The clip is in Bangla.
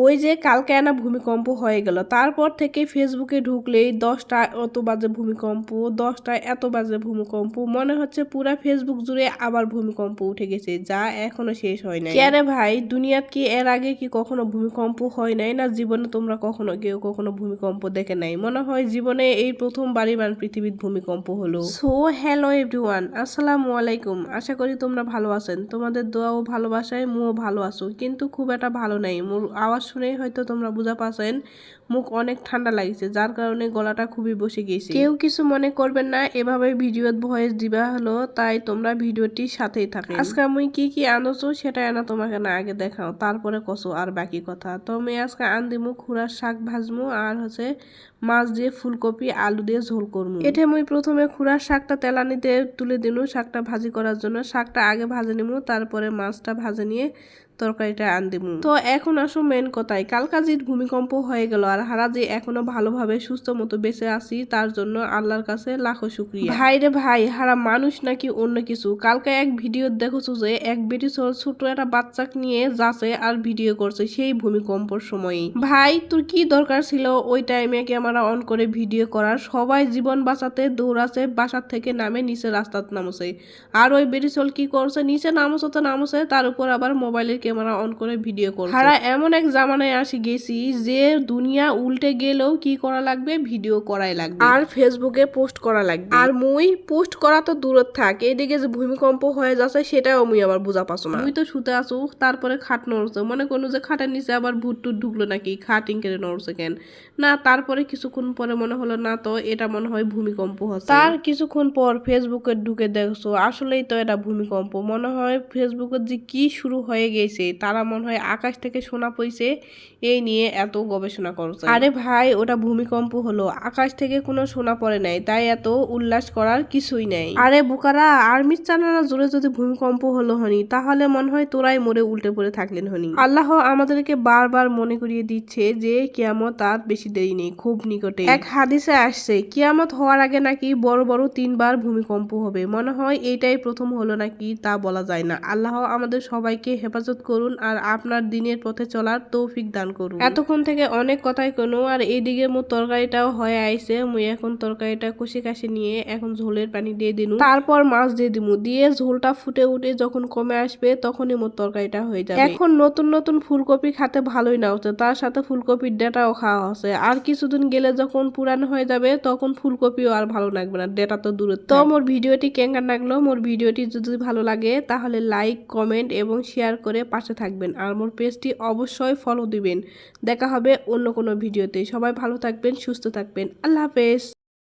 ওই যে কালকে আনা ভূমিকম্প হয়ে গেল, তারপর থেকে ফেসবুকে ঢুকলেই 10টা অত বাজে ভূমিকম্প, 10টা এত বাজে ভূমিকম্প, মনে হচ্ছে পুরা ফেসবুক জুড়ে আবার ভূমিকম্প উঠে গেছে, যা এখনো শেষ হয় নাই। কে রে ভাই, দুনিয়াত কি এর আগে কি কখনো ভূমিকম্প হয় নাই? না জীবনে তোমরা কেউ কখনো ভূমিকম্প দেখে নাই? মনে হয় জীবনে এই প্রথমবারই পৃথিবীর ভূমিকম্প হলো। সো হ্যালো এভরিওয়ান, আসসালামু আলাইকুম। আশা করি তোমরা ভালো আছেন, তোমাদের দোয়া ও ভালোবাসায় মুও ভালো আছো, কিন্তু খুব একটা ভালো নাই। মোর আওয়াজ শুনেই হয়তো তোমরা বুঝা পাচ্ছেন মুখ অনেক ঠান্ডা লাগছে, যার কারণে গলাটা খুবই বসে গেছে। কেউ কিছু মনে করবেন না, এভাবে ভিডিওত ভয়েস দিবা হলো, তাই তোমরা ভিডিওটির সাথেই থাকেন। আজকে আমি কি আনছো সেটা আনা তোমাকে না আগে দেখাও, তারপরে কসো আর বাকি কথা। তো আমি আজকে আন দিমু খুড়ার শাক ভাজমু, আর হচ্ছে মাছ দিয়ে ফুলকপি আলু দিয়ে ঝোল করবো। এটা মুই প্রথমে খুড়ার শাকটা তেলানিতে তুলে দিনু শাকটা ভাজি করার জন্য। শাকটা আগে ভাজে নিমু, তারপরে মাছটা ভাজে নিয়ে তরকারিটা আন দিমু। তো এখন আসো মেন কথায়, কালকাজির ভূমিকম্প হয়ে গেল আর হারা যে এখনো ভালোভাবে সুস্থ মতো বেঁচে আছি, তার জন্য আল্লাহর কাছে লাখো শুকরিয়া। ভাই রে ভাই, হারা মানুষ নাকি অন্য কিছু? কালকে এক ভিডিও দেখছো যে এক বেটি ছোট একটা বাচ্চাক নিয়ে যাচ্ছে আর ভিডিও করছে সেই ভূমিকম্পর সময়। ভাই তোর কি দরকার ছিল ওই টাইমে ক্যামেরা অন করে ভিডিও করার? সবাই জীবন বাঁচাতে দৌড়াচ্ছে, বাসার থেকে নামে নিচে রাস্তাত নামছে, আর ওই বেটি কি করছে, নিচে নামছে তো নামছে, তার উপর আবার মোবাইলের ক্যামেরা অন করে ভিডিও করছে। হারা এমন এক জামানায় আসি গেছি যে দুনিয়া উল্টে গেলেও কি করা লাগবে, ভিডিও করাই লাগবে আর ফেসবুকে পোস্ট করা লাগবে। আর মুই পোস্ট করা তো দূরত থাক, এদিকে যে ভূমিকম্প হয়ে যাচ্ছে সেটাও মুই আবার বুঝা পাচ্ছ না। মুই তো শুতে আসু, তারপরে খাট নড়ছে, মনে করুন যে খাটের নিচে আবার ভূত টুট ঢুকলো নাকি, খাট ইনকেরে নড়ছে কেন না। তারপরে কিছুক্ষণ পরে মনে হলো না তো এটা মনে হয় ভূমিকম্প হচ্ছে। তার কিছুক্ষণ পর ফেসবুকে ঢুকে দেখছো আসলেই তো এটা ভূমিকম্প। মনে হয় ফেসবুকের যে কি শুরু হয়ে গেছে, তারা মনে হয় আকাশ থেকে সোনা পড়ছে এই নিয়ে এত গবেষণা করছে। আরে ভাই, ওটা ভূমিকম্প হলো, আকাশ থেকে কোনো সোনা পড়ে নাই, তাই এত উল্লাস করার কিছুই নাই। আরে বোকারা, আর্মির চালানা জোরে যদি ভূমিকম্প হলো হনি, তাহলে মনে হয় তোরাই মরে উল্টে পড়ে থাকলেন হনি। আল্লাহ আমাদেরকে বারবার মনে করিয়ে দিচ্ছে যে কিয়ামত আর বেশি দেরি নেই, খুব নিকটে। এক হাদিসে আসছে কিয়ামত হওয়ার আগে নাকি বড় বড় 3বার ভূমিকম্প হবে। মনে হয় এইটাই প্রথম হলো নাকি, তা বলা যায় না। আল্লাহ আমাদের সবাইকে হেফাজত করুন আর আপনার দিনের পথে চলার তৌফিক দান করুন। এতক্ষণ থেকে অনেক কথাই কোনো, আর এইদিকে মোর তরকারিটাও হয়ে আইছে। মুই এখন তরকারিটা কষি কাশি নিয়ে এখন ঝোলের পানি দিয়ে দিনু, তারপর মাছ দিয়ে দিমু, দিয়ে ঝোলটা ফুটে উঠে যখন কমে আসবে তখনই মোর তরকারিটা হয়ে যাবে। এখন নতুন নতুন ফুলকপি খেতে ভালোই না হচ্ছে, তার সাথে ফুলকপির ডাটাও খাওয়া হচ্ছে। আর কিছুদিন গেলে যখন পুরানো হয়ে যাবে তখন ফুলকপিও আর ভালো লাগবে না, ডাটা তো দূরে। তো মোর ভিডিওটি কেঙ্গার লাগলো, মোর ভিডিওটি যদি ভালো লাগে তাহলে লাইক কমেন্ট এবং শেয়ার করে পাশে থাকবেন, আর মোর পেজটি অবশ্যই ফলো দিবেন। দেখা হবে অন্য কোনো ভিডিওতে। সবাই ভালো থাকবেন, সুস্থ থাকবেন, আল্লাহ হাফেজ।